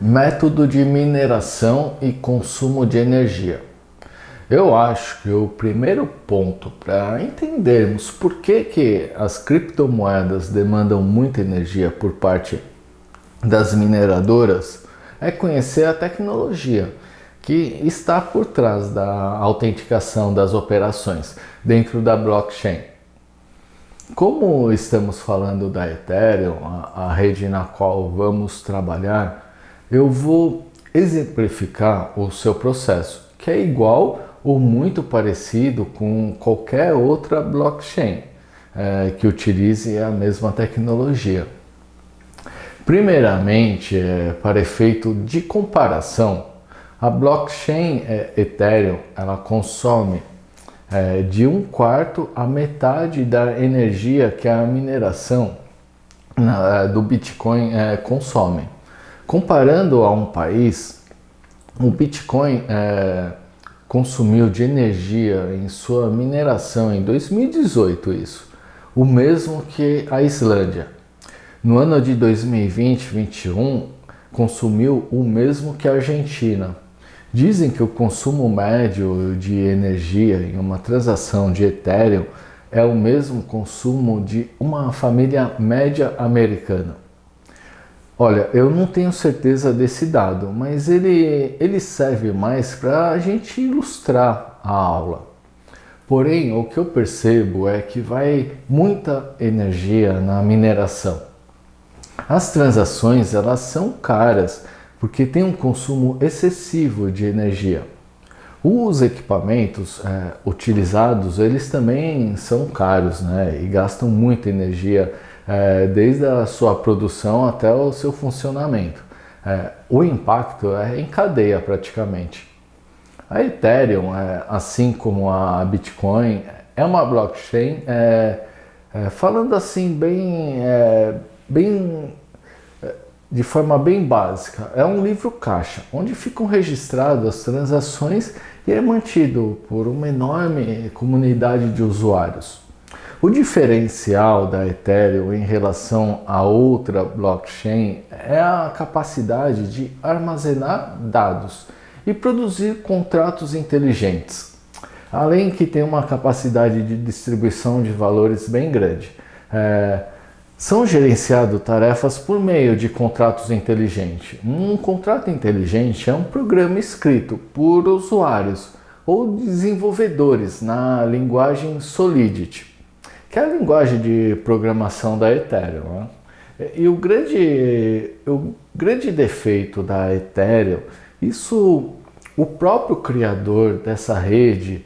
Método de mineração e consumo de energia. Eu acho que o primeiro ponto para entendermos por que as criptomoedas demandam muita energia por parte das mineradoras é conhecer a tecnologia que está por trás da autenticação das operações dentro da blockchain. Como estamos falando da Ethereum, a rede na qual vamos trabalhar, eu vou exemplificar o seu processo, que é igual ou muito parecido com qualquer outra blockchain que utilize a mesma tecnologia. Primeiramente, para efeito de comparação, a blockchain Ethereum ela consome de 1/4 a metade da energia que a mineração do Bitcoin consome. Comparando a um país, o Bitcoin consumiu de energia em sua mineração em 2018, o mesmo que a Islândia. No ano de 2020-21, consumiu o mesmo que a Argentina. Dizem que o consumo médio de energia em uma transação de Ethereum é o mesmo consumo de uma família média americana. Olha, eu não tenho certeza desse dado, mas ele serve mais para a gente ilustrar a aula. Porém, o que eu percebo é que vai muita energia na mineração. As transações elas são caras porque tem um consumo excessivo de energia. Os equipamentos utilizados eles também são caros, né? E gastam muita energia desde a sua produção até o seu funcionamento. O impacto é em cadeia praticamente. A Ethereum, assim como a Bitcoin, é uma blockchain, falando assim de forma bem básica, é um livro caixa, onde ficam registradas as transações e é mantido por uma enorme comunidade de usuários. O diferencial da Ethereum em relação a outra blockchain é a capacidade de armazenar dados e produzir contratos inteligentes, além que tem uma capacidade de distribuição de valores bem grande. São gerenciadas tarefas por meio de contratos inteligentes. Um contrato inteligente é um programa escrito por usuários ou desenvolvedores na linguagem Solidity, que é a linguagem de programação da Ethereum. E o grande defeito da Ethereum, o próprio criador dessa rede,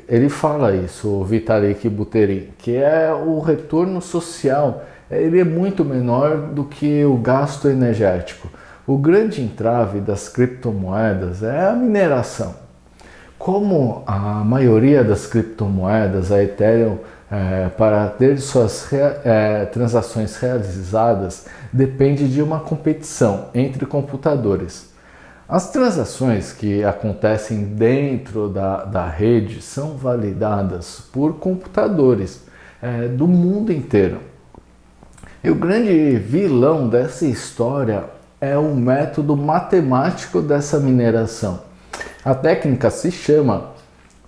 ele fala isso, o Vitalik Buterin, que é o retorno social, ele é muito menor do que o gasto energético. O grande entrave das criptomoedas é a mineração. Como a maioria das criptomoedas, a Ethereum, para ter suas transações realizadas, depende de uma competição entre computadores. As transações que acontecem dentro da rede são validadas por computadores do mundo inteiro. E o grande vilão dessa história é o método matemático dessa mineração. A técnica se chama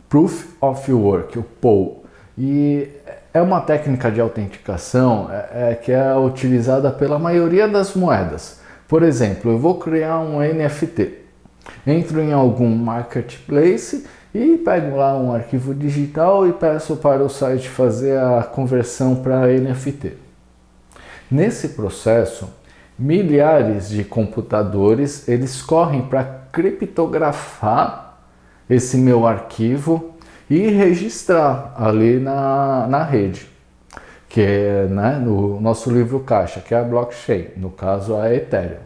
Proof of Work, o POW, e é uma técnica de autenticação que é utilizada pela maioria das moedas. Por exemplo, eu vou criar um NFT, entro em algum marketplace e pego lá um arquivo digital e peço para o site fazer a conversão para NFT. Nesse processo, milhares de computadores eles correm para criptografar esse meu arquivo e registrar ali na rede, que é no nosso livro caixa, que é a blockchain, no caso a Ethereum.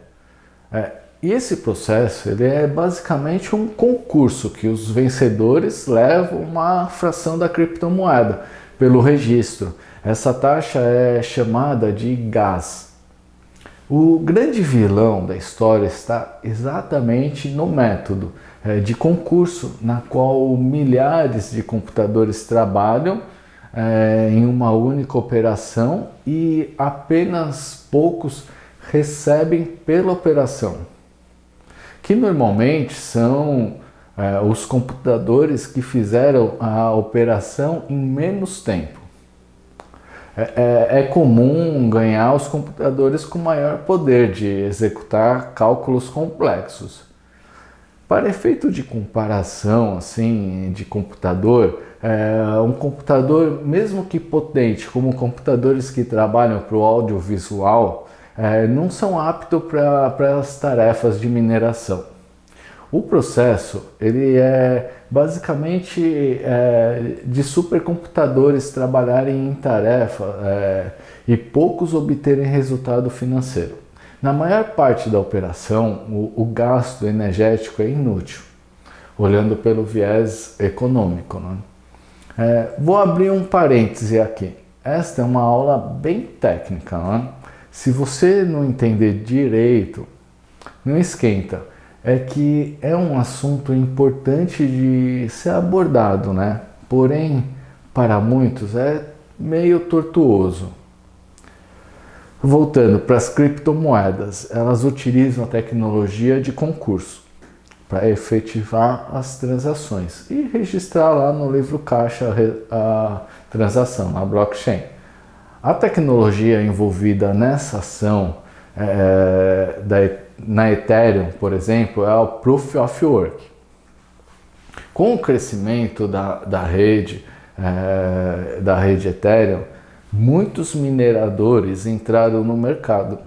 E esse processo ele é basicamente um concurso que os vencedores levam uma fração da criptomoeda pelo registro. Essa taxa é chamada de gas. O grande vilão da história está exatamente no método de concurso, na qual milhares de computadores trabalham em uma única operação e apenas poucos recebem pela operação, que normalmente são os computadores que fizeram a operação em menos tempo. É comum ganhar os computadores com maior poder de executar cálculos complexos. Para efeito de comparação assim, de computador, um computador, mesmo que potente, como computadores que trabalham para o audiovisual, não são aptos para as tarefas de mineração. O processo ele é basicamente de supercomputadores trabalharem em tarefa e poucos obterem resultado financeiro. Na maior parte da operação, o gasto energético é inútil, olhando pelo viés econômico, né? Vou abrir um parêntese aqui. Esta é uma aula bem técnica, né? Se você não entender direito, não esquenta. É que é um assunto importante de ser abordado, né? Porém, para muitos é meio tortuoso. Voltando para as criptomoedas, elas utilizam a tecnologia de concurso para efetivar as transações e registrar lá no livro caixa a transação, na blockchain. A tecnologia envolvida nessa ação na Ethereum, por exemplo, é o Proof of Work. Com o crescimento da rede Ethereum, muitos mineradores entraram no mercado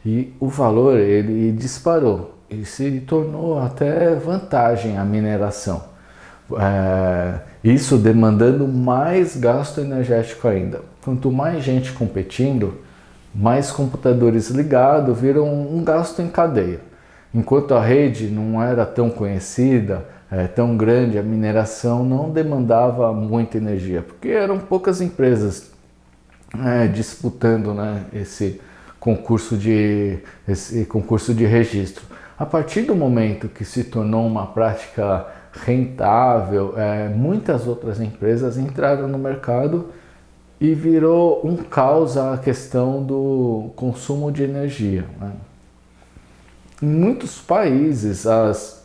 e o valor ele disparou e se tornou até vantagem a mineração. Isso demandando mais gasto energético ainda. Quanto mais gente competindo, mais computadores ligados viram um gasto em cadeia. Enquanto a rede não era tão conhecida, tão grande, a mineração não demandava muita energia, porque eram poucas empresas disputando, né, esse concurso de registro. A partir do momento que se tornou uma prática rentável, muitas outras empresas entraram no mercado e virou um caos a questão do consumo de energia, né? Em muitos países, as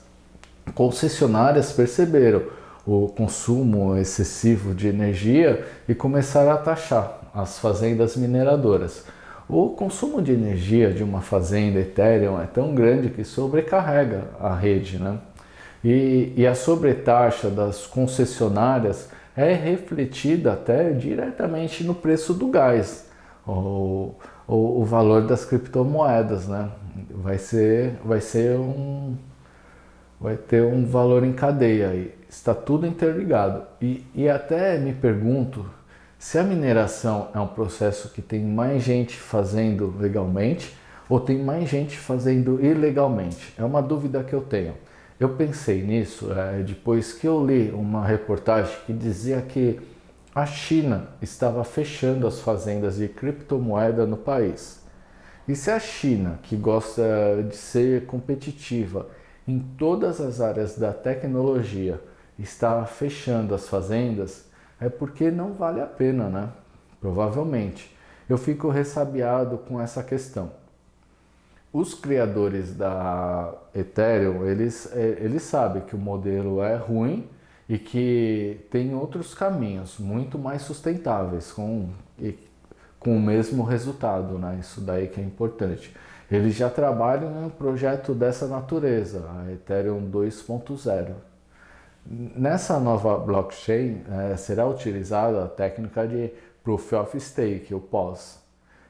concessionárias perceberam o consumo excessivo de energia e começaram a taxar as fazendas mineradoras. O consumo de energia de uma fazenda Ethereum é tão grande que sobrecarrega a rede, né? E a sobretaxa das concessionárias é refletida até diretamente no preço do gás, o valor das criptomoedas, né? Vai ter um valor em cadeia aí. Está tudo interligado. E até me pergunto se a mineração é um processo que tem mais gente fazendo legalmente ou tem mais gente fazendo ilegalmente. É uma dúvida que eu tenho. Eu pensei nisso depois que eu li uma reportagem que dizia que a China estava fechando as fazendas de criptomoeda no país. E se a China, que gosta de ser competitiva em todas as áreas da tecnologia, está fechando as fazendas, é porque não vale a pena, né? Provavelmente. Eu fico ressabiado com essa questão. Os criadores da Ethereum, eles sabem que o modelo é ruim e que tem outros caminhos muito mais sustentáveis com o mesmo resultado, né? Isso daí que é importante. Eles já trabalham em um projeto dessa natureza, a Ethereum 2.0. Nessa nova blockchain será utilizada a técnica de Proof of Stake, o POS,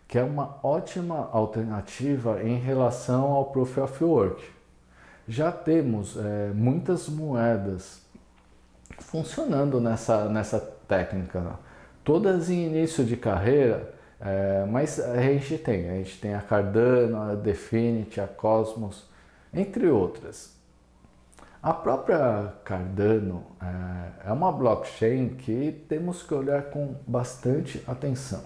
que é uma ótima alternativa em relação ao Proof of Work. Já temos muitas moedas funcionando nessa técnica, todas em início de carreira, mas a gente tem a Cardano, a Definity, a Cosmos, entre outras. A própria Cardano é uma blockchain que temos que olhar com bastante atenção.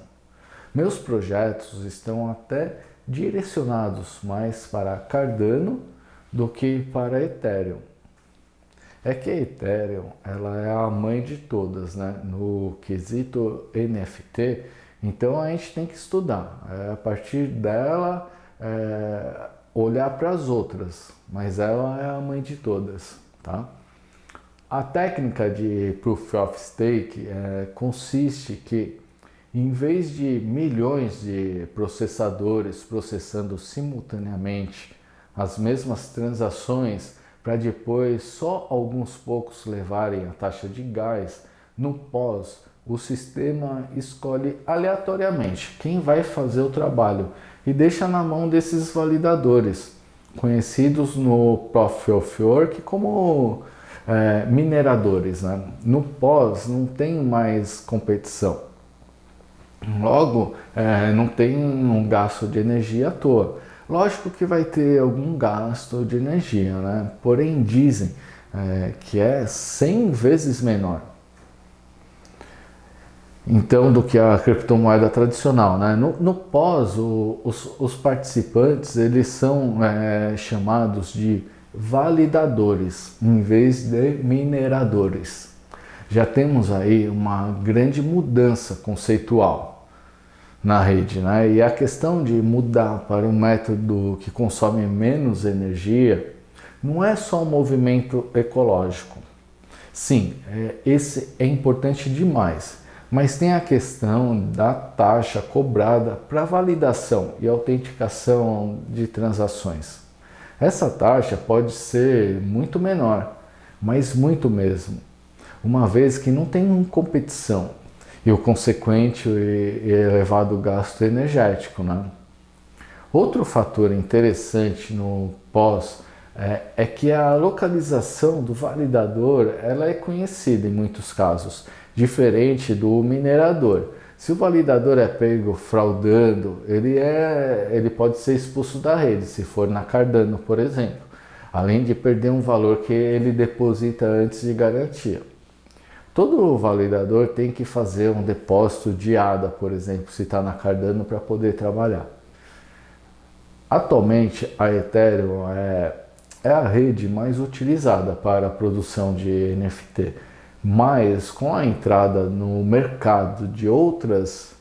Meus projetos estão até direcionados mais para Cardano do que para Ethereum. É que a Ethereum ela é a mãe de todas, né? No quesito NFT, então a gente tem que estudar. A partir dela olhar para as outras, mas ela é a mãe de todas, tá? A técnica de Proof of Stake consiste que, em vez de milhões de processadores processando simultaneamente as mesmas transações para depois só alguns poucos levarem a taxa de gás, no pós o sistema escolhe aleatoriamente quem vai fazer o trabalho e deixa na mão desses validadores, conhecidos no Proof of Work como mineradores, né? No pós não tem mais competição. Logo, não tem um gasto de energia à toa. Lógico que vai ter algum gasto de energia, né? Porém dizem que é 100 vezes menor. Então, do que a criptomoeda tradicional, né? No pós, os participantes eles são chamados de validadores em vez de mineradores. Já temos aí uma grande mudança conceitual na rede, né? E a questão de mudar para um método que consome menos energia não é só um movimento ecológico. Sim, esse é importante demais. Mas tem a questão da taxa cobrada para validação e autenticação de transações. Essa taxa pode ser muito menor, mas muito mesmo, uma vez que não tem competição e o consequente e elevado gasto energético, né? Outro fator interessante no pós é que a localização do validador ela é conhecida em muitos casos, diferente do minerador. Se o validador é pego fraudando, ele pode ser expulso da rede, se for na Cardano, por exemplo, além de perder um valor que ele deposita antes de garantia. Todo validador tem que fazer um depósito de ADA, por exemplo, se está na Cardano, para poder trabalhar. Atualmente, a Ethereum é a rede mais utilizada para a produção de NFT, mas com a entrada no mercado de outras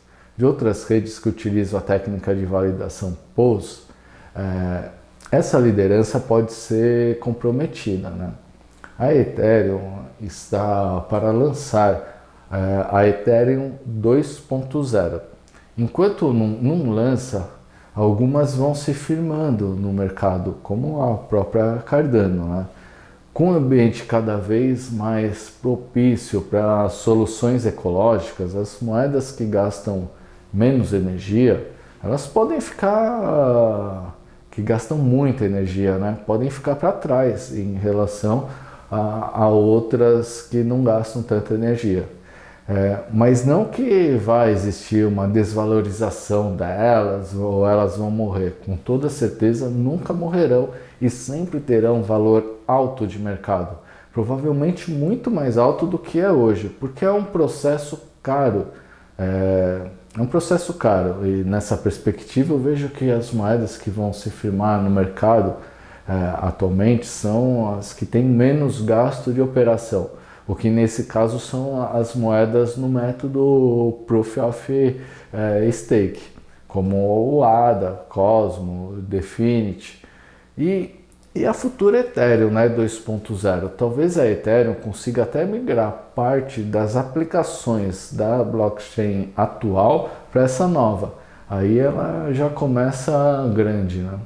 redes que utilizam a técnica de validação POS, essa liderança pode ser comprometida, né? A Ethereum está para lançar a Ethereum 2.0. Enquanto não lança, algumas vão se firmando no mercado, como a própria Cardano, né? Com o ambiente cada vez mais propício para soluções ecológicas, as moedas que gastam menos energia, elas podem ficar, que gastam muita energia, né? Podem ficar para trás em relação a outras que não gastam tanta energia. Mas não que vai existir uma desvalorização delas ou elas vão morrer. Com toda certeza nunca morrerão e sempre terão valor alto de mercado. Provavelmente muito mais alto do que é hoje, porque é um processo caro. É um processo caro e nessa perspectiva eu vejo que as moedas que vão se firmar no mercado atualmente são as que têm menos gasto de operação. O que nesse caso são as moedas no método Proof of Stake, como o ADA, Cosmo, Definity e a futura Ethereum, né, 2.0. Talvez a Ethereum consiga até migrar parte das aplicações da blockchain atual para essa nova. Aí ela já começa grande, né?